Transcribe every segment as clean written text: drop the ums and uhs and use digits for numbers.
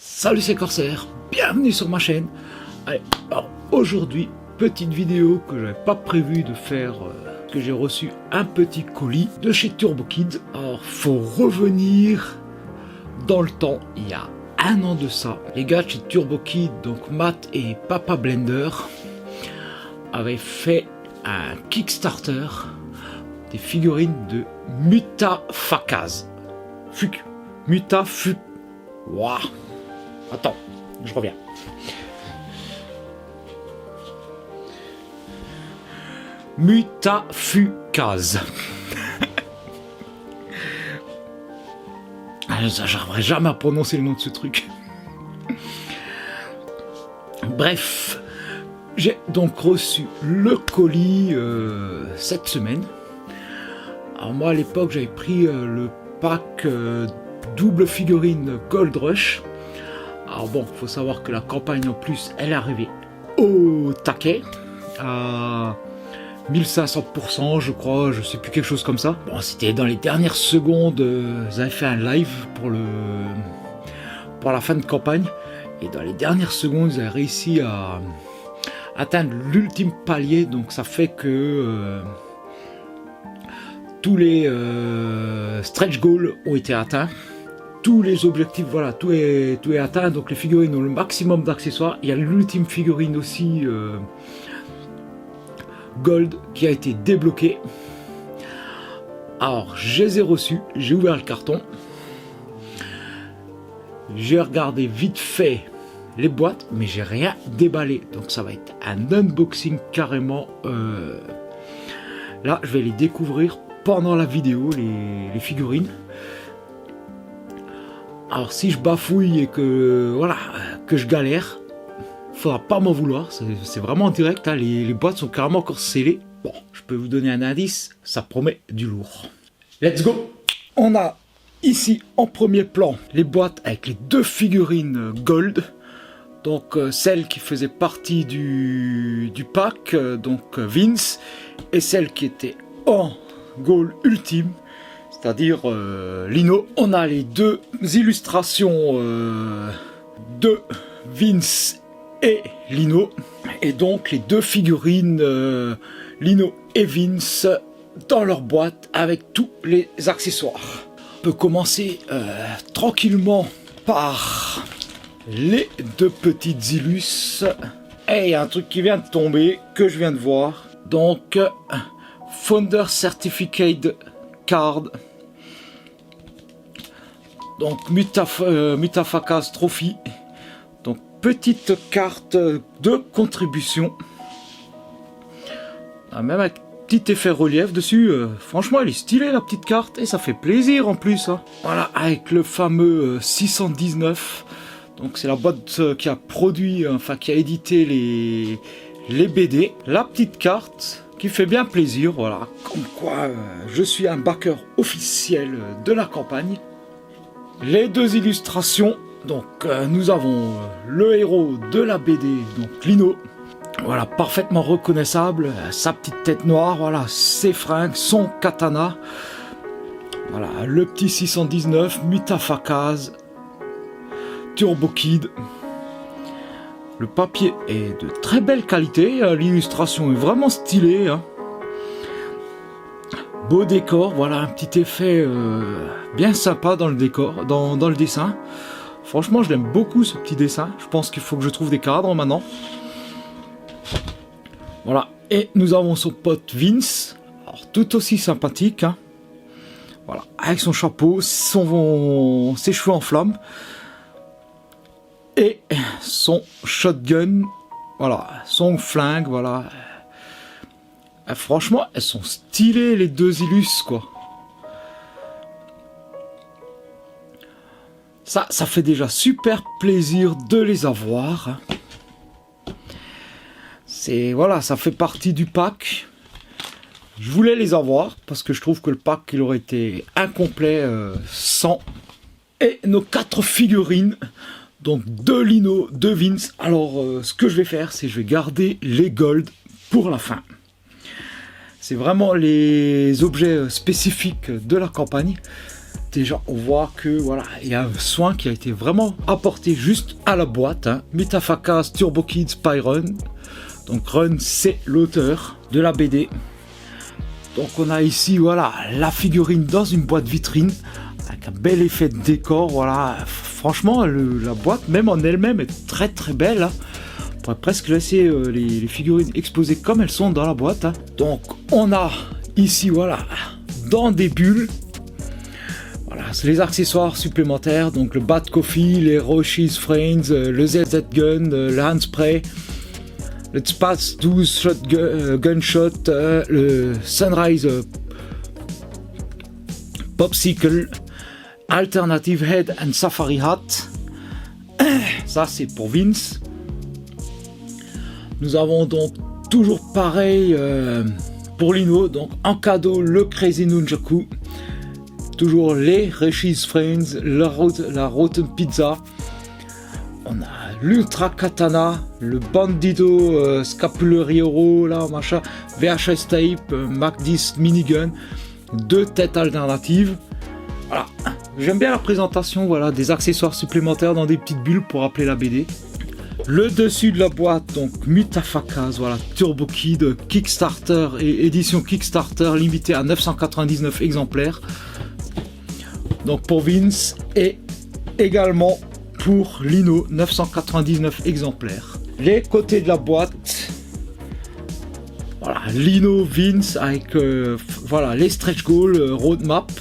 Salut, c'est Corsair, bienvenue sur ma chaîne. Allez, alors aujourd'hui, petite vidéo que j'avais pas prévu de faire, que j'ai reçu un petit colis de chez Turbo Kid. Alors, faut revenir dans le temps, il y a un an de ça. Les gars de chez Turbo Kid, donc Matt et Papa Blender, avaient fait un Kickstarter des figurines de Mutafakaz. Waouh. Attends, je reviens. Mutafukaz. J'arriverai jamais à prononcer le nom de ce truc. Bref, j'ai donc reçu le colis cette semaine. Alors moi à l'époque j'avais pris le pack double figurine Gold Rush. Alors bon, faut savoir que la campagne en plus, elle est arrivée au taquet, à 1500% je crois, je sais plus, quelque chose comme ça. Bon, c'était dans les dernières secondes, ils avaient fait un live pour la fin de campagne, et dans les dernières secondes, ils avaient réussi à atteindre l'ultime palier, donc ça fait que tous les stretch goals ont été atteints. Tous les objectifs, voilà, tout est atteint, donc les figurines ont le maximum d'accessoires. Il y a l'ultime figurine aussi Gold qui a été débloquée. Alors, je les ai reçus, j'ai ouvert le carton, j'ai regardé vite fait les boîtes, mais j'ai rien déballé, donc ça va être un unboxing carrément. Là, je vais les découvrir pendant la vidéo, les figurines. Alors si je bafouille et que voilà, que je galère, faudra pas m'en vouloir, c'est vraiment en direct, hein, les boîtes sont carrément encore scellées. Bon, je peux vous donner un indice, ça promet du lourd. Let's go. On a ici en premier plan les boîtes avec les deux figurines Gold, donc celle qui faisait partie du pack, donc Vince, et celle qui était en Gold ultime, c'est-à-dire Lino. On a les deux illustrations de Vince et Lino, et donc les deux figurines Lino et Vince dans leur boîte avec tous les accessoires. On peut commencer tranquillement par les deux petites illus. Et il y a un truc qui vient de tomber, que je viens de voir, donc Founder Certificate Card, donc Mutafakaz Trophy, donc petite carte de contribution, même avec petit effet relief dessus. Franchement elle est stylée la petite carte, et ça fait plaisir en plus, hein. Voilà, avec le fameux 619, donc c'est la boîte qui a produit, enfin qui a édité les BD. La petite carte qui fait bien plaisir, voilà, comme quoi je suis un backer officiel de la campagne. Les deux illustrations, donc nous avons le héros de la BD, donc Lino, voilà, parfaitement reconnaissable, sa petite tête noire, voilà, ses fringues, son katana, voilà, le petit 619, Mutafakaz, Turbo Kid. Le papier est de très belle qualité, l'illustration est vraiment stylée, hein. Beau décor, voilà, un petit effet bien sympa dans le décor, dans le dessin. Franchement, je l'aime beaucoup ce petit dessin. Je pense qu'il faut que je trouve des cadres maintenant. Voilà, et nous avons son pote Vince, alors tout aussi sympathique, hein. Voilà, avec son chapeau, ses cheveux en flammes et son shotgun, voilà, son flingue, voilà. Franchement, elles sont stylées les deux illus, quoi. Ça fait déjà super plaisir de les avoir, hein. C'est, voilà, ça fait partie du pack. Je voulais les avoir parce que je trouve que le pack il aurait été incomplet sans. Et nos 4 figurines, donc de Lino, de Vince. Alors ce que je vais faire, c'est que je vais garder les Gold pour la fin. C'est vraiment les objets spécifiques de la campagne. déjà on voit que voilà, il y a un soin qui a été vraiment apporté juste à la boîte, hein. Mitafakas Turbo Kid Spy Run. Donc Run, c'est l'auteur de la BD. Donc on a ici voilà la figurine dans une boîte vitrine avec un bel effet de décor. Voilà, franchement la boîte même en elle-même est très très belle, hein. On pourrait presque laisser les figurines exposées comme elles sont dans la boîte, hein. Donc on a ici voilà dans des bulles. Voilà, c'est les accessoires supplémentaires, donc le Bat Coffee, les Roshis Frames, le ZZ Gun, le Handspray, le Spatz 12 Gunshot, le Sunrise Popsicle, Alternative Head and Safari Hat. Ça c'est pour Vince. Nous avons donc toujours pareil pour Lino, donc en cadeau le Crazy Nunchaku. Toujours les Reshis Frames, la Rotten Pizza. On a l'Ultra Katana, le Bandido Scapulario, là, machin, VHS Tape, Mac 10 Minigun, 2 têtes alternatives. Voilà, j'aime bien la présentation, voilà, des accessoires supplémentaires dans des petites bulles pour rappeler la BD. Le dessus de la boîte, donc Mitafakas, voilà, Turbo Kid, Kickstarter et édition Kickstarter limitée à 999 exemplaires. Donc pour Vince et également pour Lino, 999 exemplaires. Les côtés de la boîte, voilà, Lino, Vince avec voilà, les stretch goals, roadmap.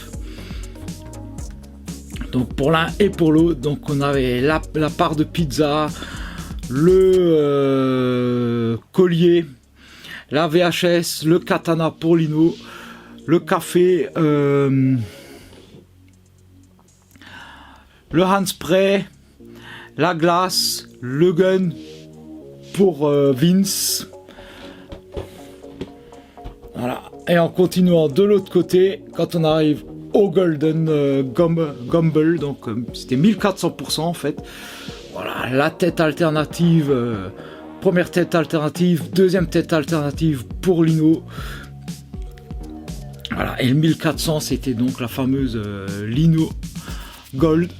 Donc pour l'un et pour l'autre, donc on avait la part de pizza, le collier, la VHS, le katana pour Lino, le café, le handspray, la glace, le gun pour Vince. Voilà. Et en continuant de l'autre côté, quand on arrive au Golden Gumble, donc c'était 1400% en fait. Voilà, la tête alternative, première tête alternative, deuxième tête alternative pour Lino. Voilà, et le 1400 c'était donc la fameuse Lino Gold.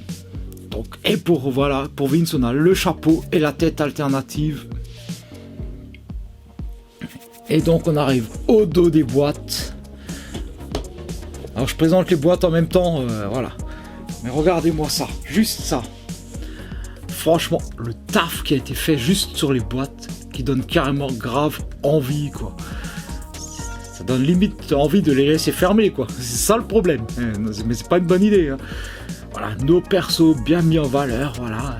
Donc, et pour voilà, pour Vince on a le chapeau et la tête alternative. Et donc on arrive au dos des boîtes. Alors je présente les boîtes en même temps, voilà. Mais regardez-moi ça, juste ça. Franchement, le taf qui a été fait juste sur les boîtes, qui donne carrément grave envie, quoi. Ça donne limite envie de les laisser fermer, quoi. C'est ça le problème. Mais c'est pas une bonne idée, hein. Voilà, nos persos bien mis en valeur, voilà.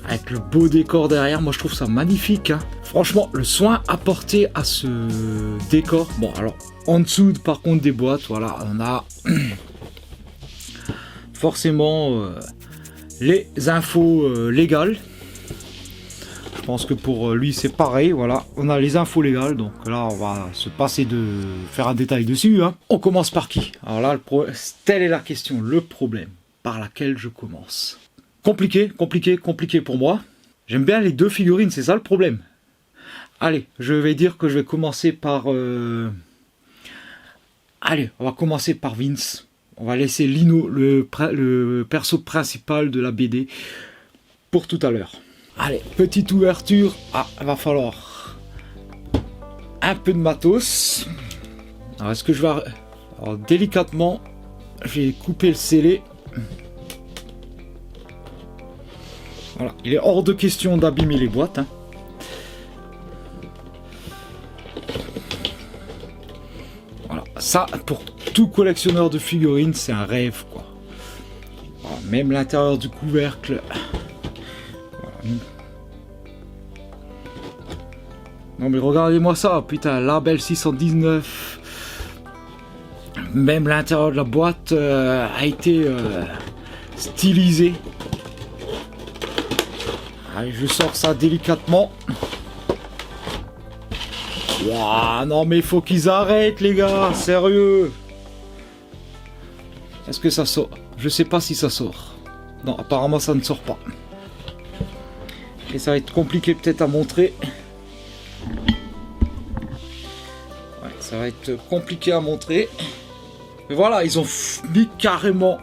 Avec le beau décor derrière, moi je trouve ça magnifique, hein. Franchement, le soin apporté à ce décor. Bon, alors, en dessous, par contre, des boîtes, voilà, on a forcément les infos légales. Je pense que pour lui, c'est pareil, voilà. On a les infos légales, donc là, on va se passer de faire un détail dessus, hein. On commence par qui? Alors là, telle est la question, le problème par laquelle je commence. Compliqué pour moi. J'aime bien les deux figurines, c'est ça le problème. Allez, je vais dire que je vais commencer par... Allez, on va commencer par Vince. On va laisser Lino, le perso principal de la BD, pour tout à l'heure. Allez, petite ouverture. Ah, il va falloir un peu de matos. Alors, est-ce que je vais... Alors, délicatement, je vais couper le scellé. Voilà, il est hors de question d'abîmer les boîtes, hein. Voilà, ça, pour tout collectionneur de figurines, c'est un rêve, quoi. Voilà, même l'intérieur du couvercle. Voilà. Non mais regardez-moi ça, putain, label 619. Même l'intérieur de la boîte a été stylisé. Allez, je sors ça délicatement. Ouah, non mais il faut qu'ils arrêtent les gars, sérieux. Est-ce que ça sort? Je sais pas si ça sort. Non, apparemment ça ne sort pas. Et ça va être compliqué peut-être à montrer. Ouais, ça va être compliqué à montrer. Et voilà, ils ont mis carrément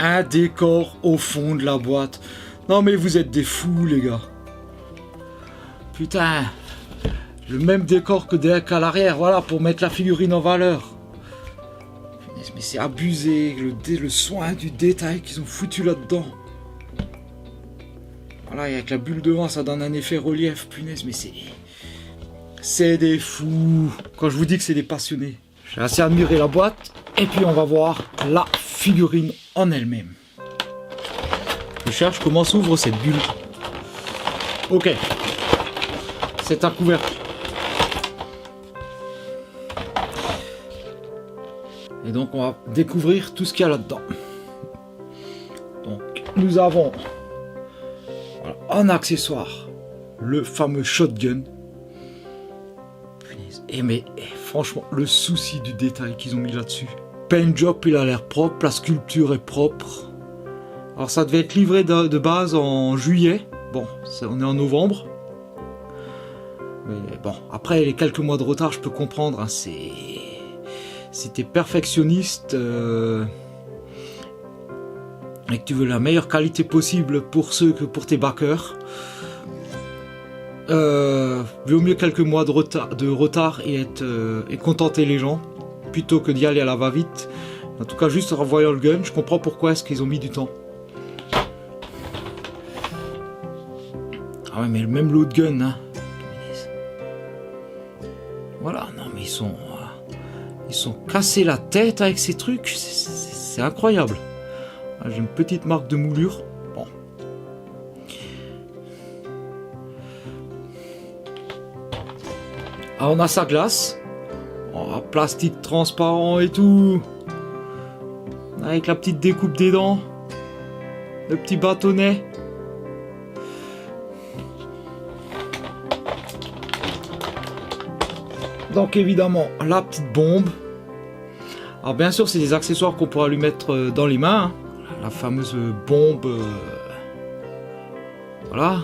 un décor au fond de la boîte. Non mais vous êtes des fous les gars. Putain, le même décor que Derek à l'arrière, voilà, pour mettre la figurine en valeur. Mais c'est abusé, le soin du détail qu'ils ont foutu là-dedans. Voilà, avec la bulle devant, ça donne un effet relief. Punaise, mais c'est des fous. Quand je vous dis que c'est des passionnés. J'ai assez admiré la boîte. Et puis on va voir la figurine en elle-même. Je cherche comment s'ouvre cette bulle. Ok. C'est un couvercle. Et donc on va découvrir tout ce qu'il y a là-dedans. Donc nous avons voilà, en accessoire le fameux shotgun. Et mais franchement le souci du détail qu'ils ont mis là-dessus. Paint job il a l'air propre, la sculpture est propre. Alors ça devait être livré de base en juillet. Bon, on est en novembre. Mais bon, après les quelques mois de retard je peux comprendre. Hein, si t'es perfectionniste et que tu veux la meilleure qualité possible pour ceux que pour tes backers, vaut mieux quelques mois de retard et contenter les gens plutôt que d'y aller à la va-vite. En tout cas, juste en voyant le gun, je comprends pourquoi est-ce qu'ils ont mis du temps. Ah ouais, mais même l'autre gun, hein. Voilà, non mais ils sont cassés la tête avec ces trucs, c'est incroyable. J'ai une petite marque de moulure. Bon. Ah, on a sa glace. Oh, plastique transparent et tout. Avec la petite découpe des dents. Le petit bâtonnet. Donc évidemment la petite bombe. Alors bien sûr c'est des accessoires qu'on pourra lui mettre dans les mains. Hein. La fameuse bombe. Voilà.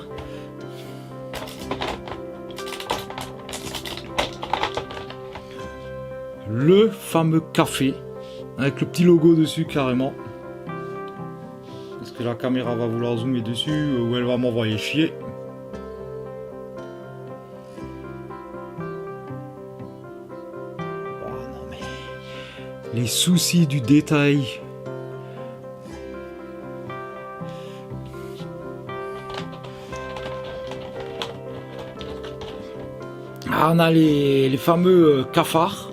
Le fameux café. Avec le petit logo dessus carrément. Est-ce que la caméra va vouloir zoomer dessus ou elle va m'envoyer chier? Les soucis du détail. Ah, on a les fameux cafards.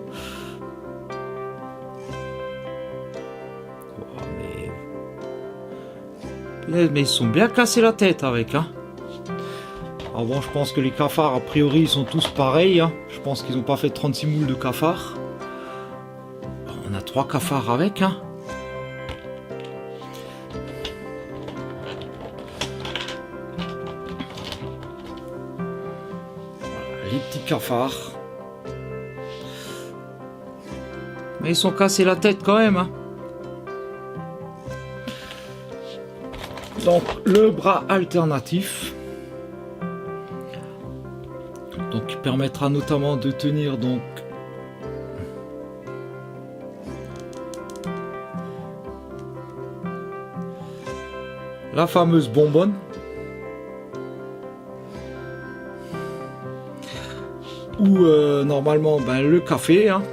Oh, mais ils sont bien cassés la tête avec. Hein. Alors bon, je pense que les cafards, a priori, ils sont tous pareils. Hein. Je pense qu'ils n'ont pas fait 36 moules de cafards. On a 3 cafards avec, hein. Voilà, les petits cafards. Mais ils sont cassés la tête quand même, hein. Donc le bras alternatif. Donc qui permettra notamment de tenir donc la fameuse bonbonne ou normalement le café hein.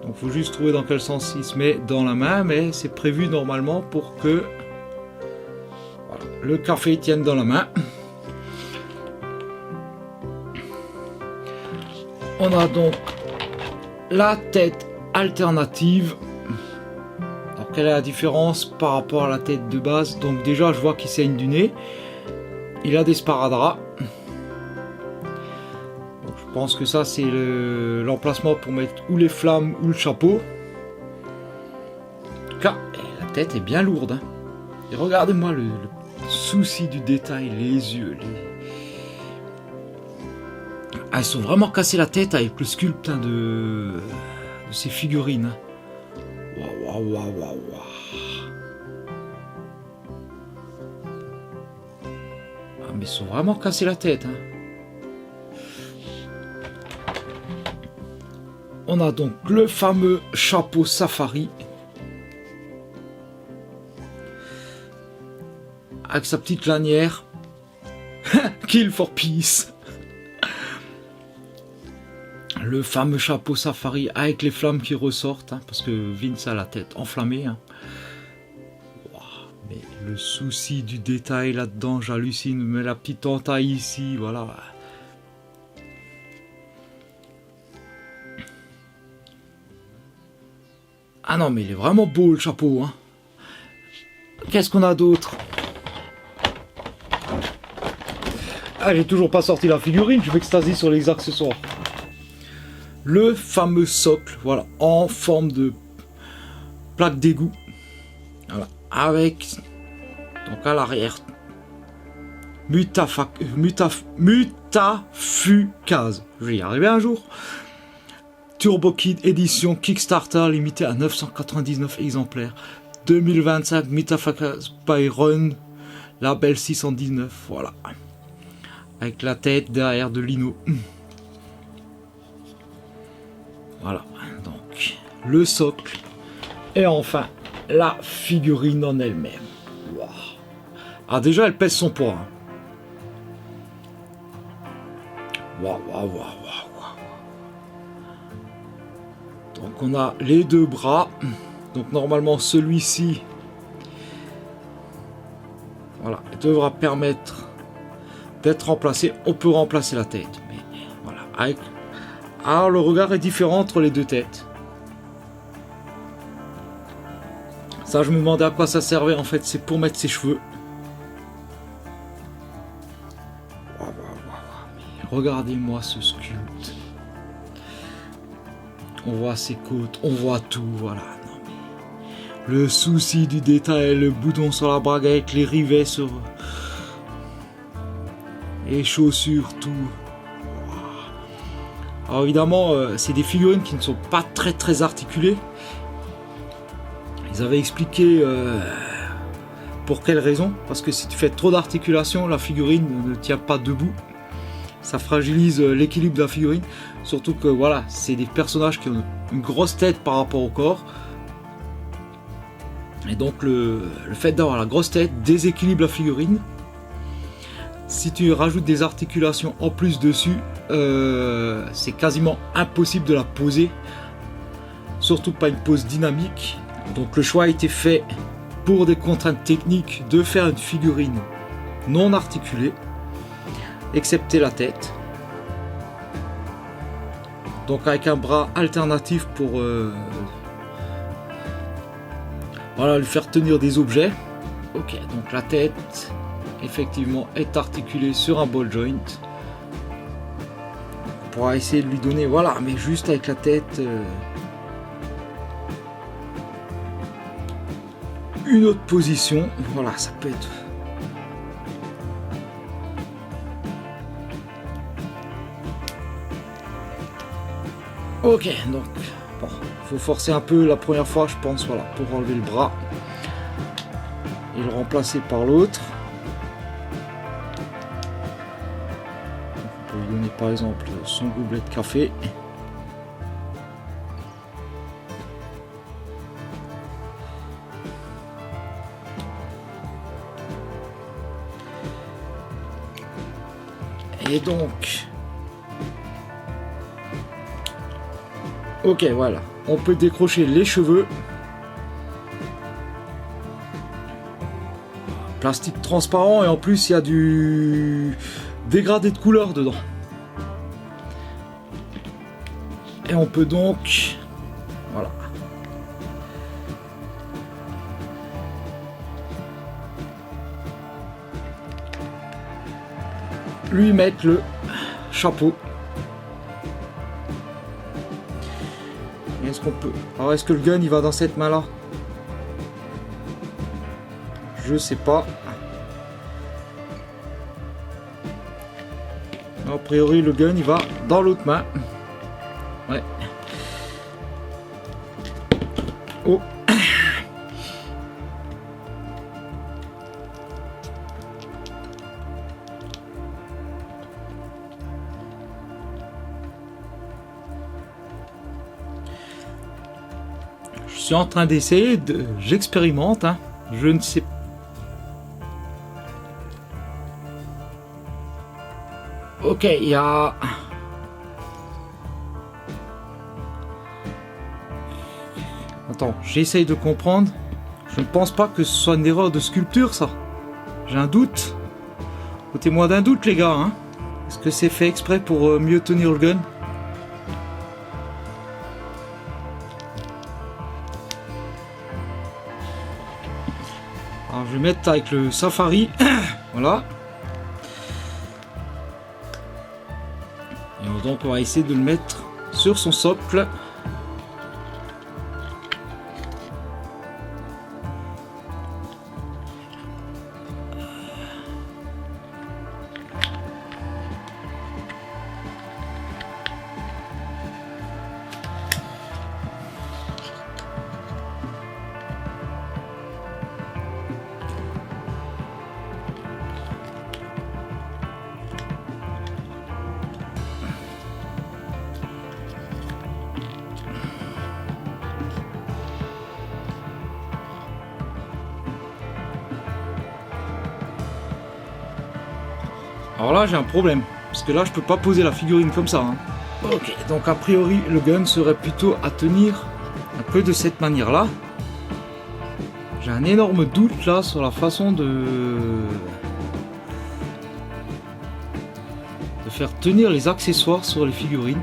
Donc faut juste trouver dans quel sens il se met dans la main, mais c'est prévu normalement pour que voilà, le café tienne dans la main. On a donc la tête alternative. Quelle est la différence par rapport à la tête de base? Donc déjà je vois qu'il saigne du nez. Il a des sparadraps. Donc, je pense que ça c'est l'emplacement pour mettre ou les flammes ou le chapeau. En tout cas, la tête est bien lourde. Hein. Et regardez-moi le souci du détail, les yeux. Ah, ils sont vraiment cassés la tête avec le sculpte hein, de ces figurines. Hein. Waouh. Ah, mais ils sont vraiment cassés la tête. Hein. On a donc le fameux chapeau safari avec sa petite lanière. Kill for peace. Le fameux chapeau safari avec les flammes qui ressortent, hein, parce que Vince a la tête enflammée. Hein. Wow, mais le souci du détail là-dedans, j'hallucine. Mais la petite entaille ici, voilà. Ah non, mais il est vraiment beau le chapeau. Hein. Qu'est-ce qu'on a d'autre? Ah, j'ai toujours pas sorti la figurine, je m'extasie sur les accessoires. Le fameux socle, voilà, en forme de plaque d'égout. Voilà, avec, donc à l'arrière, mutafukase. Je vais y arriver un jour. Turbo Kid édition Kickstarter limitée à 999 exemplaires. 2025, Mutafukase Byron, label 619, voilà. Avec la tête derrière de lino. Voilà, donc le socle et enfin la figurine en elle-même. Wow. Ah, déjà elle pèse son poids. Hein. Waouh, waouh, waouh, waouh. Donc on a les deux bras. Donc normalement celui-ci, voilà, devra permettre d'être remplacé. On peut remplacer la tête, mais voilà. Alors le regard est différent entre les deux têtes. Ça, je me demandais à quoi ça servait. En fait, c'est pour mettre ses cheveux. Waouh, waouh, waouh. Regardez-moi ce sculpte. On voit ses côtes, on voit tout, voilà. Non, mais le souci du détail, le boudon sur la brague avec les rivets sur les chaussures, tout. Alors évidemment, c'est des figurines qui ne sont pas très articulées. Ils avaient expliqué pour quelle raison. Parce que si tu fais trop d'articulation, la figurine ne tient pas debout. Ça fragilise l'équilibre de la figurine. Surtout que voilà, c'est des personnages qui ont une grosse tête par rapport au corps. Et donc le fait d'avoir la grosse tête déséquilibre la figurine. Si tu rajoutes des articulations en plus dessus, c'est quasiment impossible de la poser. Surtout pas une pose dynamique. Donc le choix a été fait pour des contraintes techniques de faire une figurine non articulée, excepté la tête. Donc avec un bras alternatif pour voilà, lui faire tenir des objets. Ok, donc la tête effectivement est articulée sur un ball joint. On pourra essayer de lui donner, voilà, mais juste avec la tête une autre position. Voilà, ça peut être. Ok, donc bon, faut forcer un peu la première fois, je pense, voilà, pour enlever le bras et le remplacer par l'autre. On peut lui donner par exemple son gobelet de café. Et donc, ok, voilà, on peut décrocher les cheveux. Plastique transparent et en plus il y a du dégradé de couleur dedans. Et on peut donc, voilà, lui mettre le chapeau. Est-ce qu'on peut... Alors est-ce que le gun il va dans cette main là? Je sais pas. A priori le gun il va dans l'autre main. Ouais. Oh. suis en train d'essayer, j'expérimente, hein. Je ne sais pas. Ok, il y a... Attends, j'essaye de comprendre. Je ne pense pas que ce soit une erreur de sculpture, ça. J'ai un doute. Ôtez-moi d'un doute, les gars, hein. Est-ce que c'est fait exprès pour mieux tenir le gun? Alors, je vais mettre avec le Safari. Voilà. Et donc, on va essayer de le mettre sur son socle. Alors là j'ai un problème, parce que là je peux pas poser la figurine comme ça, hein. Ok, donc a priori le gun serait plutôt à tenir un peu de cette manière là. J'ai un énorme doute là sur la façon de faire tenir les accessoires sur les figurines.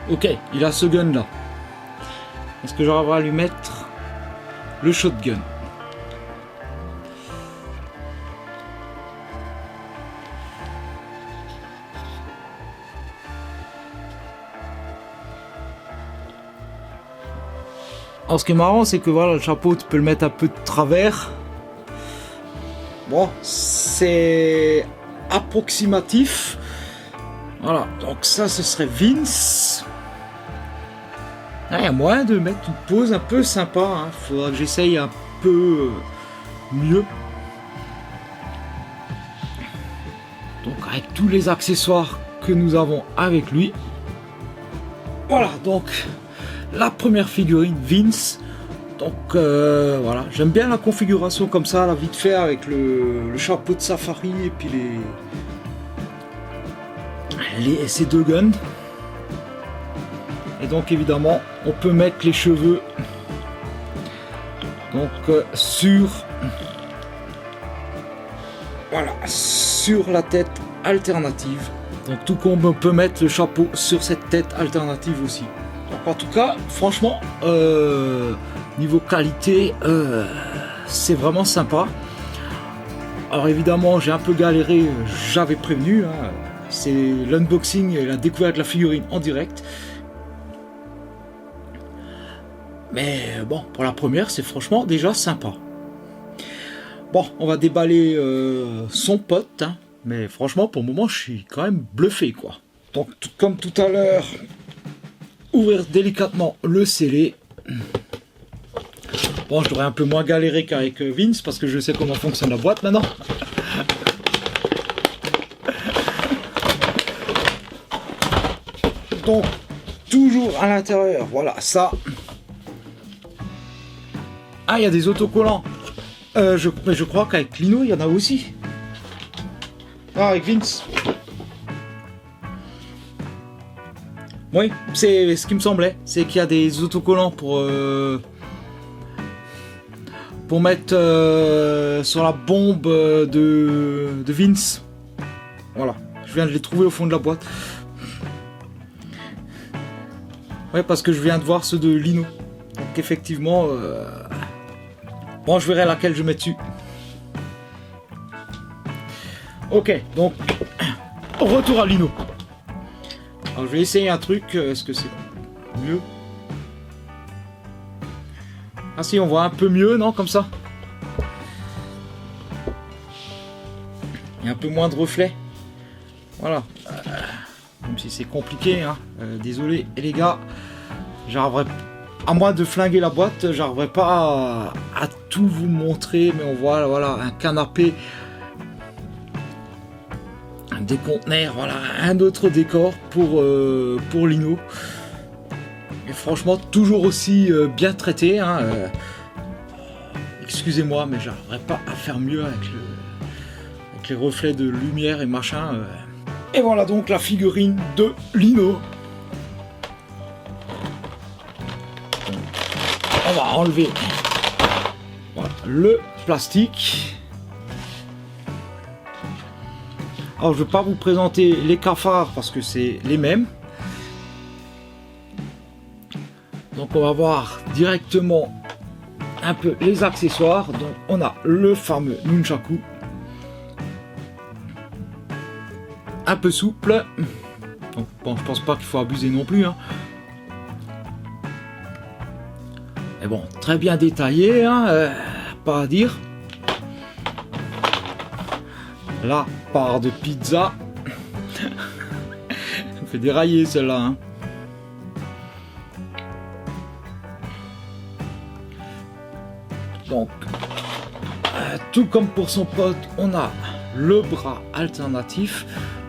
Ok, il a ce gun là. Est-ce que j'arriverai à lui mettre le shotgun? Alors ce qui est marrant, c'est que voilà, le chapeau, tu peux le mettre un peu de travers. Bon, c'est approximatif. Voilà, donc ça, ce serait Vince. Il y a moyen de mettre une pose un peu sympa, hein. Faudra que j'essaye un peu mieux. Donc avec tous les accessoires que nous avons avec lui. Voilà, donc la première figurine Vince. Donc voilà, j'aime bien la configuration comme ça, la vite fait avec le chapeau de safari et puis ces deux guns. Et donc évidemment on peut mettre les cheveux donc sur la tête alternative. Donc tout comme on peut mettre le chapeau sur cette tête alternative aussi. Donc en tout cas franchement niveau qualité c'est vraiment sympa. Alors évidemment j'ai un peu galéré, j'avais prévenu, hein. C'est l'unboxing et la découverte de la figurine en direct. Mais bon, pour la première, c'est franchement déjà sympa. Bon, on va déballer son pote, hein. Mais franchement, pour le moment, je suis quand même bluffé, quoi. Donc, comme tout à l'heure, ouvrir délicatement le scellé. Bon, je devrais un peu moins galérer qu'avec Vince, parce que je sais comment fonctionne la boîte maintenant. Donc, toujours à l'intérieur, voilà, ça. Ah, il y a des autocollants. Mais je crois qu'avec Lino, il y en a aussi. Ah, avec Vince. Oui, c'est ce qui me semblait. C'est qu'il y a des autocollants pour mettre sur la bombe de Vince. Voilà, je viens de les trouver au fond de la boîte. Ouais, parce que je viens de voir ceux de Lino. Donc effectivement, bon, je verrai laquelle je mets dessus. Ok, donc retour à Lino. Alors je vais essayer un truc. Est-ce que c'est mieux? Ah si, on voit un peu mieux, non, comme ça. Il y a un peu moins de reflets. Voilà. Même si c'est compliqué, hein. Désolé les gars. J'arriverai, à moins de flinguer la boîte, j'arriverai pas à tout vous montrer. Mais on voit, voilà, un canapé, des conteneurs, voilà, un autre décor pour Lino. Et franchement, toujours aussi bien traité, hein. Excusez-moi, mais j'arriverai pas à faire mieux avec les reflets de lumière et machin. Et voilà donc la figurine de Lino. On va enlever, voilà, le plastique. Alors je ne vais pas vous présenter les cafards parce que c'est les mêmes. Donc on va voir directement un peu les accessoires. Donc on a le fameux nunchaku, un peu souple. Donc, bon, je pense pas qu'il faut abuser non plus, hein. Mais bon, très bien détaillé, hein, pas à dire. La part de pizza. Ça me fait dérailler celle-là, hein. Donc, tout comme pour son pote, on a le bras alternatif,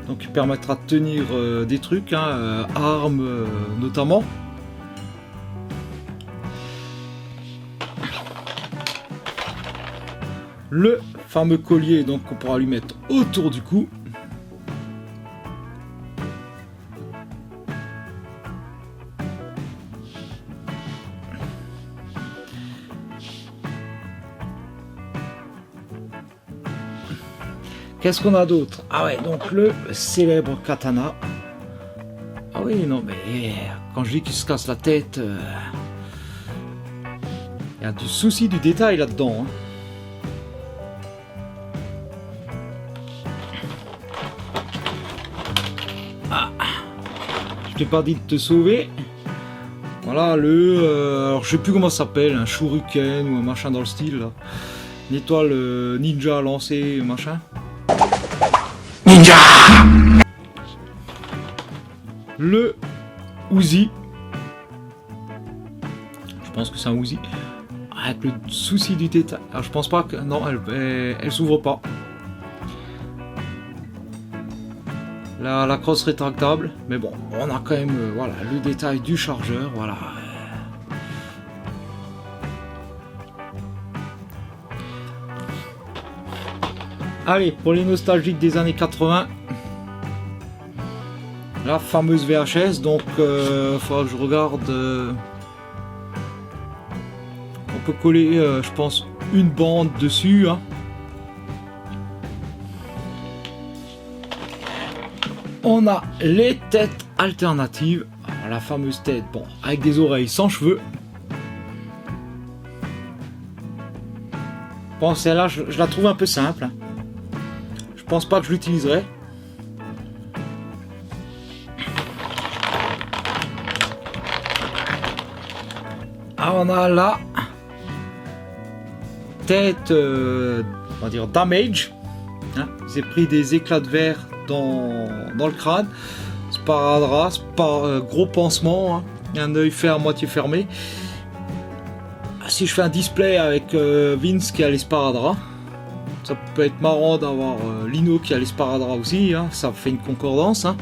donc il permettra de tenir des trucs, hein, armes notamment. Le fameux collier, donc on pourra lui mettre autour du cou. Qu'est-ce qu'on a d'autre? Ah ouais, donc le célèbre katana. Ah oui, non, mais quand je dis qu'il se casse la tête, il y a du souci du détail là-dedans, hein. Ah, je t'ai pas dit de te sauver. Voilà alors je sais plus comment ça s'appelle, un shuriken ou un machin dans le style là. Une étoile ninja lancée, machin. Ninja. Le Uzi. Je pense que c'est un Uzi. Avec le souci du détail. Alors je pense pas que... Non, elle s'ouvre pas. La crosse rétractable. Mais bon, on a quand même voilà, le détail du chargeur. Voilà. Allez, pour les nostalgiques des années 80, la fameuse VHS, donc il faudra que je regarde. On peut coller, je pense, une bande dessus, hein. On a les têtes alternatives. Alors, la fameuse tête, bon, avec des oreilles sans cheveux. Bon, celle-là, je la trouve un peu simple, hein. Je pense pas que je l'utiliserai. Ah, on a la tête, on va dire damage, hein. J'ai pris des éclats de verre dans le crâne. Sparadrap, gros pansement, hein. Un œil fait à moitié fermé. Si je fais un display avec Vince qui a les sparadraps, ça peut être marrant d'avoir Lino qui a les sparadraps aussi, hein. Ça fait une concordance, hein.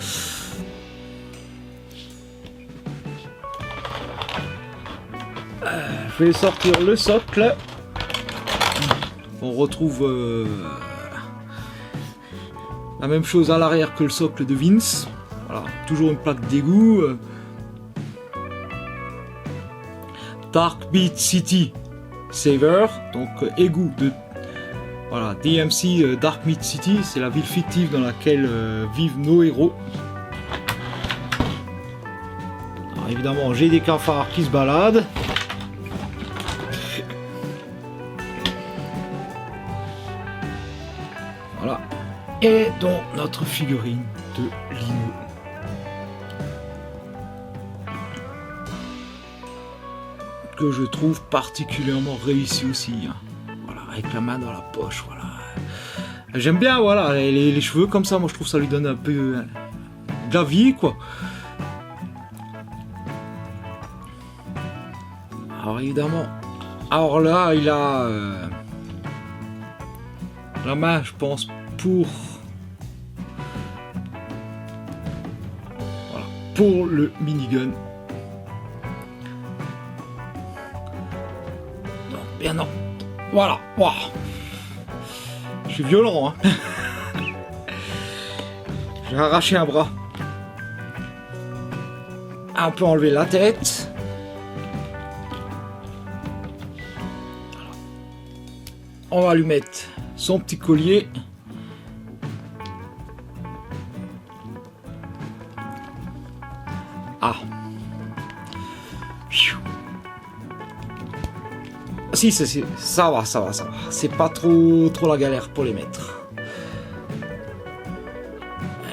Je vais sortir le socle. On retrouve la même chose à l'arrière que le socle de Vince. Voilà, toujours une plaque d'égout. Dark Beat City Saver, donc égout de voilà, DMC Dark Beat City, c'est la ville fictive dans laquelle vivent nos héros. Alors, évidemment, j'ai des cafards qui se baladent. Voilà. Et donc notre figurine de Lino. Que je trouve particulièrement réussi aussi. Hein. Voilà, avec la main dans la poche, voilà. J'aime bien, voilà, les cheveux comme ça, moi je trouve ça lui donne un peu de la vie, quoi. Alors évidemment, alors là, il a la main, je pense, pour voilà, pour le minigun. Non, bien non. Voilà, wow. Je suis violent, hein. J'ai arraché un bras. On peut enlever la tête. On va lui mettre son petit collier. Ah. Si, ça va. C'est pas trop la galère pour les mettre.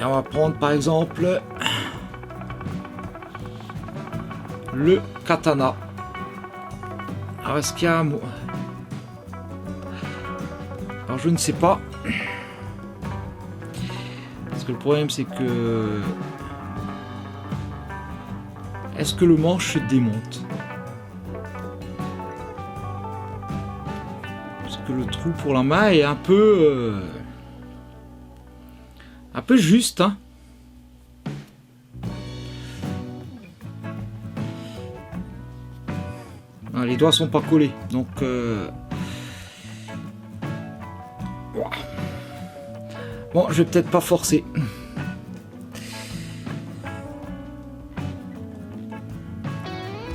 Et on va prendre par exemple le katana. Alors est-ce qu'il y a un mot? Alors je ne sais pas. Parce que le problème c'est que... Est-ce que le manche se démonte? Parce que le trou pour la main est un peu juste, hein. Ah, les doigts sont pas collés, donc bon, je vais peut-être pas forcer.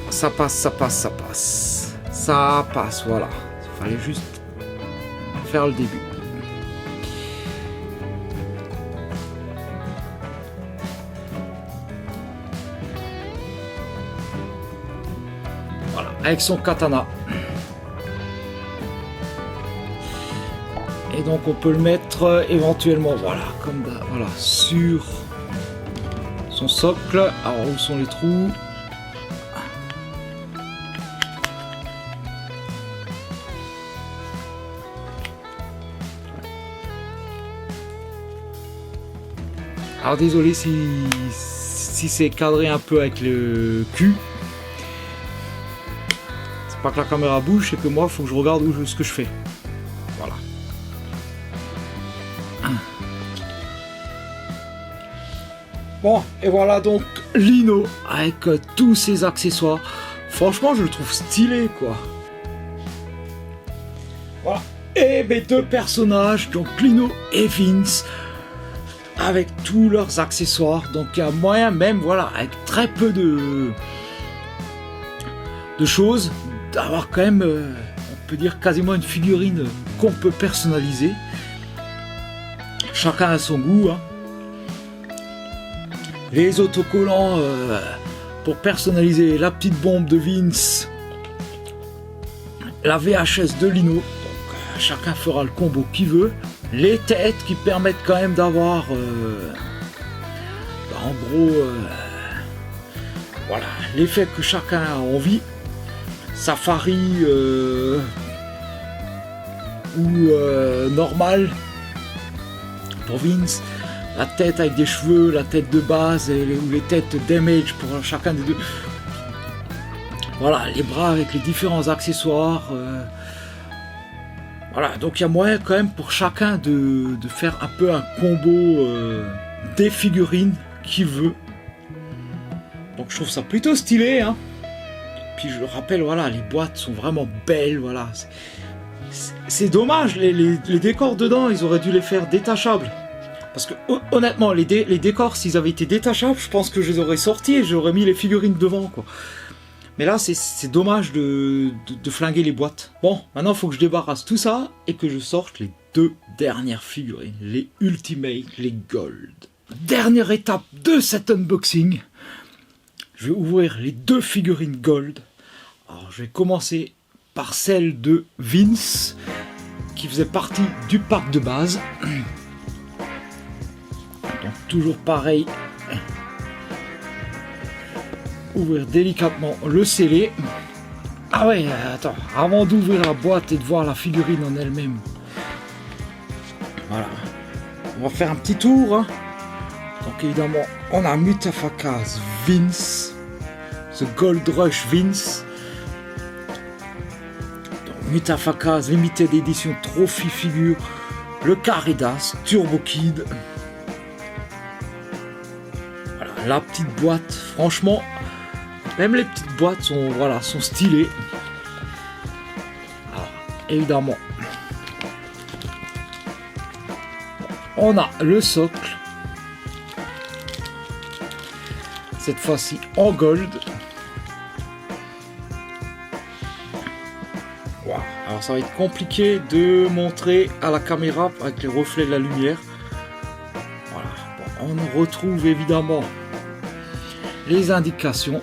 Ça passe, voilà. Il fallait juste faire le début. Voilà, avec son katana. Et donc on peut le mettre éventuellement, voilà, comme voilà, sur son socle. Alors où sont les trous? Alors désolé si c'est cadré un peu avec le cul. C'est pas que la caméra bouge, c'est que moi il faut que je regarde ce que je fais. Voilà. Bon, et voilà donc Lino avec tous ses accessoires. Franchement, je le trouve stylé, quoi. Voilà. Et mes deux personnages, donc Lino et Vince, avec tous leurs accessoires. Donc il y a moyen même, voilà, avec très peu de choses, d'avoir quand même, on peut dire quasiment une figurine qu'on peut personnaliser. Chacun a son goût, hein. Les autocollants pour personnaliser la petite bombe de Vince, la VHS de Lino, donc chacun fera le combo qu'il veut. Les têtes qui permettent quand même d'avoir en gros voilà, l'effet que chacun a envie. Safari ou normal pour Vince. La tête avec des cheveux, la tête de base ou les têtes damage pour chacun des deux. Voilà, les bras avec les différents accessoires. Voilà, donc il y a moyen quand même pour chacun de faire un peu un combo des figurines qu'il veut. Donc je trouve ça plutôt stylé, hein. Puis je le rappelle, voilà, les boîtes sont vraiment belles, voilà. C'est dommage, les décors dedans, ils auraient dû les faire détachables. Parce que honnêtement, les décors, s'ils avaient été détachables, je pense que je les aurais sortis et j'aurais mis les figurines devant, quoi. Mais là, c'est dommage de flinguer les boîtes. Bon, maintenant, il faut que je débarrasse tout ça et que je sorte les deux dernières figurines, les Ultimate, les Gold. Dernière étape de cet unboxing, je vais ouvrir les 2 figurines gold. Alors je vais commencer par celle de Vince, qui faisait partie du pack de base. Donc toujours pareil. Ouvrir délicatement le scellé. Ah ouais, attends, avant d'ouvrir la boîte et de voir la figurine en elle-même. Voilà. On va faire un petit tour. Hein. Donc évidemment, on a Mutafakaz Vince. The Gold Rush Vince. Donc, Mutafakaz Limited Edition Trophy Figure. Le Caridas Turbo Kid. Voilà, la petite boîte. Franchement, même les petites boîtes sont, voilà, sont stylées. Alors, évidemment, on a le socle. Cette fois-ci en gold. Wow. Alors ça va être compliqué de montrer à la caméra avec les reflets de la lumière. Voilà. Bon, on retrouve évidemment les indications.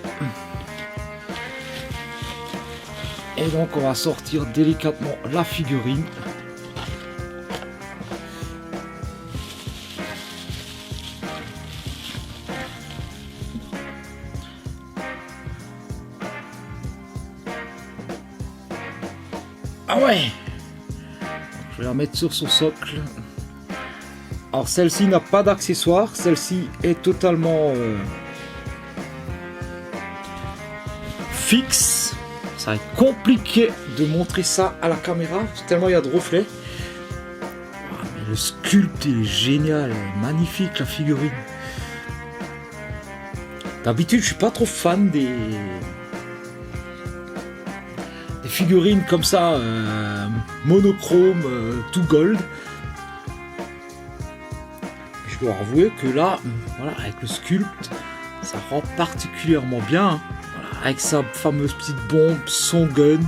Et donc on va sortir délicatement la figurine. Ah ouais! Je vais la mettre sur son socle. Alors celle-ci n'a pas d'accessoire, celle-ci est totalement fixe. Ça va être compliqué de montrer ça à la caméra, tellement il y a de reflets. Oh, mais le sculpte il est génial, magnifique la figurine. D'habitude je suis pas trop fan des figurines comme ça, monochrome, tout gold. Je dois avouer que là, voilà, avec le sculpte, ça rend particulièrement bien. Hein. Voilà, avec sa fameuse petite bombe, son gun.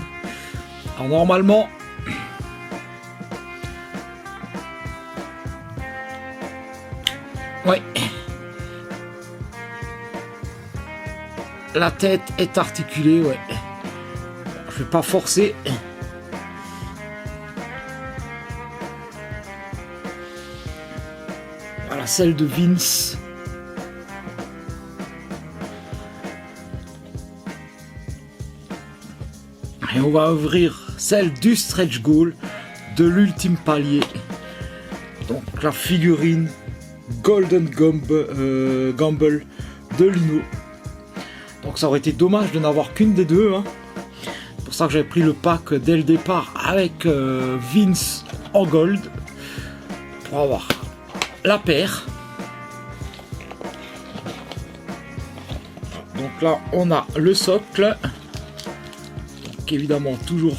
Alors normalement, ouais, la tête est articulée, ouais. Je vais pas forcer. Voilà celle de Vince. Et on va ouvrir celle du stretch goal de l'ultime palier. Donc la figurine Golden Gamble de Lino. Donc ça aurait été dommage de n'avoir qu'une des deux. Hein. C'est pour ça que j'avais pris le pack dès le départ avec Vince en gold. Pour avoir la paire. Donc là on a le socle. Donc évidemment toujours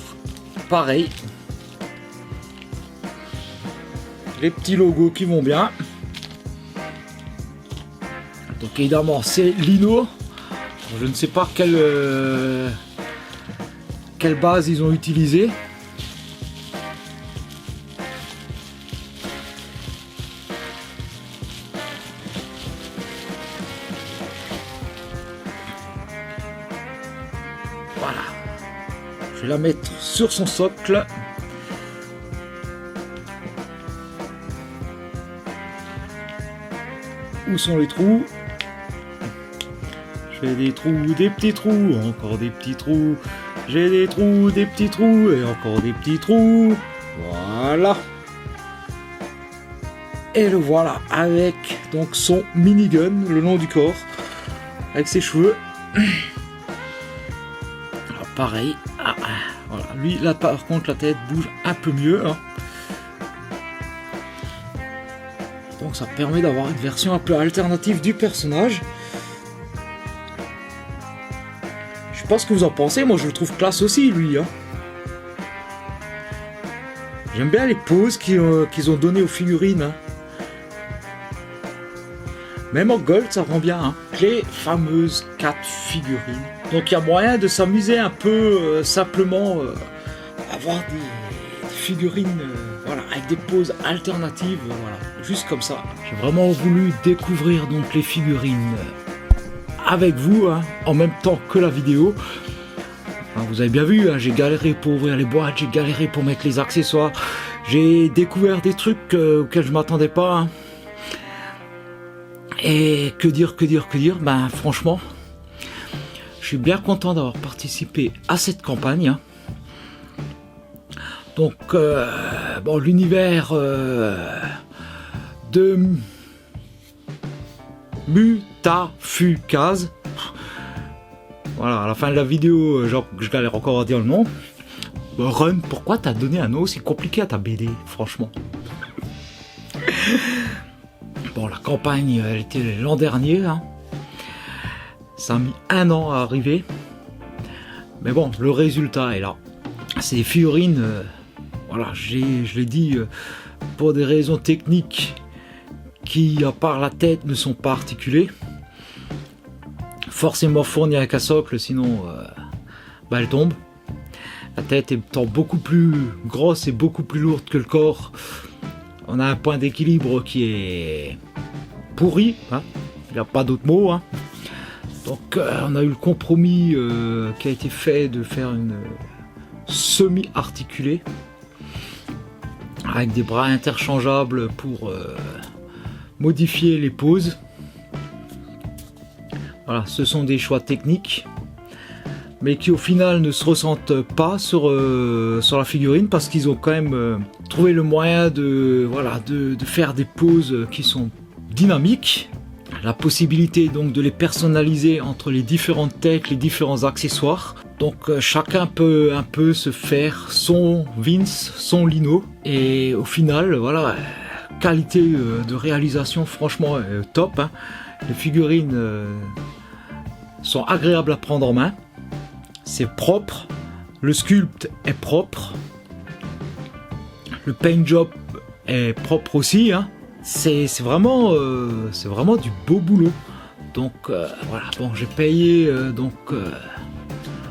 pareil. Les petits logos qui vont bien. Donc évidemment c'est Lino. Je ne sais pas quelle base ils ont utilisé. Voilà. Je vais la mettre sur son socle. Où sont les trous? J'ai des trous, des petits trous, encore des petits trous. J'ai des trous, des petits trous et encore des petits trous. Voilà. Et le voilà avec donc son minigun le long du corps, avec ses cheveux. Alors, pareil. Voilà. Lui là par contre la tête bouge un peu mieux. Hein. Donc ça permet d'avoir une version un peu alternative du personnage. Je sais pas ce que vous en pensez, moi je le trouve classe aussi lui. Hein. J'aime bien les poses qu'ils ont données aux figurines. Hein. Même en gold ça rend bien. Hein. Les fameuses 4 figurines. Donc il y a moyen de s'amuser un peu simplement avoir des figurines voilà, avec des poses alternatives. Voilà, juste comme ça. J'ai vraiment voulu découvrir donc les figurines avec vous, hein, en même temps que la vidéo. Enfin, vous avez bien vu, hein, j'ai galéré pour ouvrir les boîtes, j'ai galéré pour mettre les accessoires. J'ai découvert des trucs auxquels je m'attendais pas. Hein. Et que dire, ben franchement, je suis bien content d'avoir participé à cette campagne. Hein. Donc, bon, l'univers de Mutafukaz. Voilà, à la fin de la vidéo, genre, je galère encore à dire le nom. Run, pourquoi t'as donné un nom aussi compliqué à ta BD, franchement? Bon, la campagne, elle était l'an dernier. Hein. Ça a mis 1 an à arriver. Mais bon, le résultat est là. C'est des figurines, voilà, je l'ai dit, pour des raisons techniques qui, à part la tête, ne sont pas articulées. Forcément fournies avec un socle, sinon bah, elle tombe. La tête étant beaucoup plus grosse et beaucoup plus lourde que le corps, on a un point d'équilibre qui est pourri, hein. Il n'y a pas d'autre mot. Hein. Donc on a eu le compromis qui a été fait de faire une semi-articulée avec des bras interchangeables pour modifier les poses. Voilà, ce sont des choix techniques, mais qui au final ne se ressentent pas sur la figurine parce qu'ils ont quand même trouvé le moyen de faire des poses qui sont dynamiques. La possibilité donc de les personnaliser entre les différentes têtes, les différents accessoires. Donc chacun peut un peu se faire son Vince, son Lino. Et au final, voilà, qualité de réalisation franchement top. Hein. Les figurines sont agréables à prendre en main. C'est propre. Le sculpte est propre. Le paint job est propre aussi. Hein. C'est vraiment du beau boulot. Donc voilà, bon, j'ai payé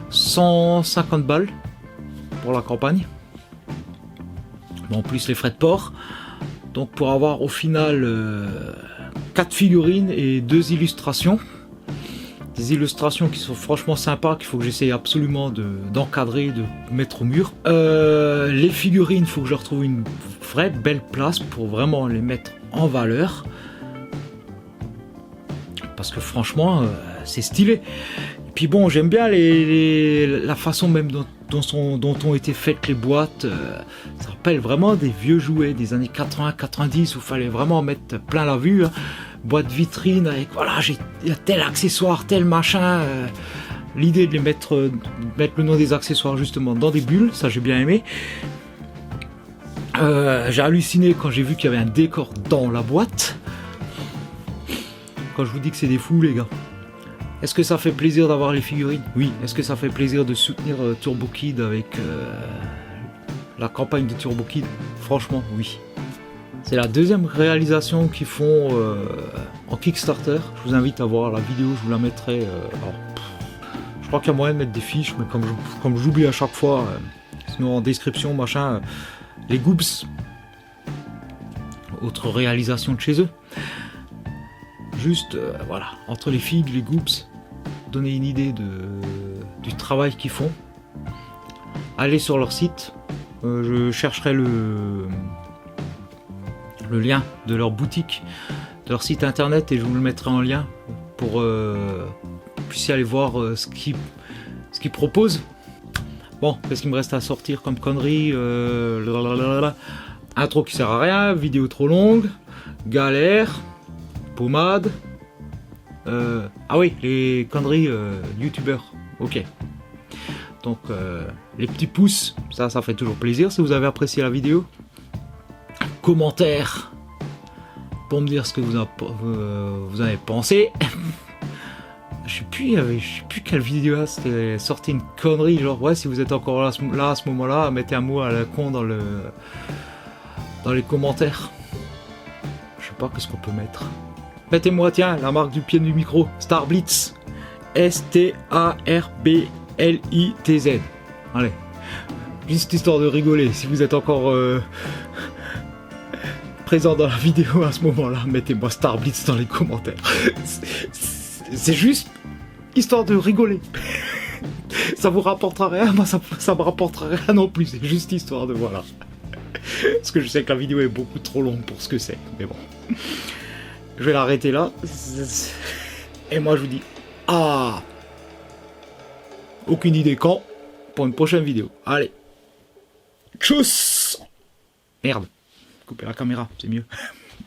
150 balles pour la campagne. Bon, en plus les frais de port. Donc pour avoir au final 4 figurines et 2 illustrations. Des illustrations qui sont franchement sympas, qu'il faut que j'essaye absolument d'encadrer, de mettre au mur. Les figurines, il faut que je retrouve une vraie belle place pour vraiment les mettre en valeur. Parce que franchement, c'est stylé. Et puis bon, j'aime bien la façon même dont ont été faites les boîtes. Ça rappelle vraiment des vieux jouets des années 80-90 où il fallait vraiment mettre plein la vue. Hein. Boîte vitrine avec voilà, il y a tel accessoire, tel machin. L'idée de les mettre le nom des accessoires justement dans des bulles, ça j'ai bien aimé. J'ai halluciné quand j'ai vu qu'il y avait un décor dans la boîte. Quand je vous dis que c'est des fous les gars. Est-ce que ça fait plaisir d'avoir les figurines? Oui. Est-ce que ça fait plaisir de soutenir Turbo Kid avec la campagne de Turbo Kid? Franchement, oui. C'est la deuxième réalisation qu'ils font en Kickstarter. Je vous invite à voir la vidéo, je vous la mettrai. Je crois qu'il y a moyen de mettre des fiches, mais comme j'oublie à chaque fois, sinon en description, machin, les Goops, autre réalisation de chez eux. Juste, voilà, entre les figues, les Goops, donner une idée du travail qu'ils font. Allez sur leur site, je chercherai le lien de leur boutique, de leur site internet et je vous le mettrai en lien pour que vous puissiez aller voir ce qu'ils proposent. Bon, qu'est-ce qu'il me reste à sortir comme connerie? Intro qui sert à rien, vidéo trop longue, galère, pommade. Ah oui, les conneries youtubeurs. Ok. Donc les petits pouces, ça fait toujours plaisir si vous avez apprécié la vidéo. Commentaires pour me dire ce que vous avez pensé. Je sais plus quelle vidéo c'était sorti une connerie genre ouais, si vous êtes encore là à ce moment-là, mettez un mot à la con dans les commentaires. Je sais pas qu'est-ce qu'on peut mettre. Mettez-moi tiens la marque du pied du micro, Starblitz. STARBLITZ. Allez. Juste histoire de rigoler, si vous êtes encore présent dans la vidéo à ce moment-là, mettez-moi Starblitz dans les commentaires. C'est juste histoire de rigoler. Ça vous rapportera rien, moi ça me rapportera rien non plus. C'est juste histoire de voilà. Parce que je sais que la vidéo est beaucoup trop longue pour ce que c'est. Mais bon. Je vais l'arrêter là. Et moi je vous dis aucune idée quand pour une prochaine vidéo. Allez. Tchuss. Merde. Couper la caméra, c'est mieux.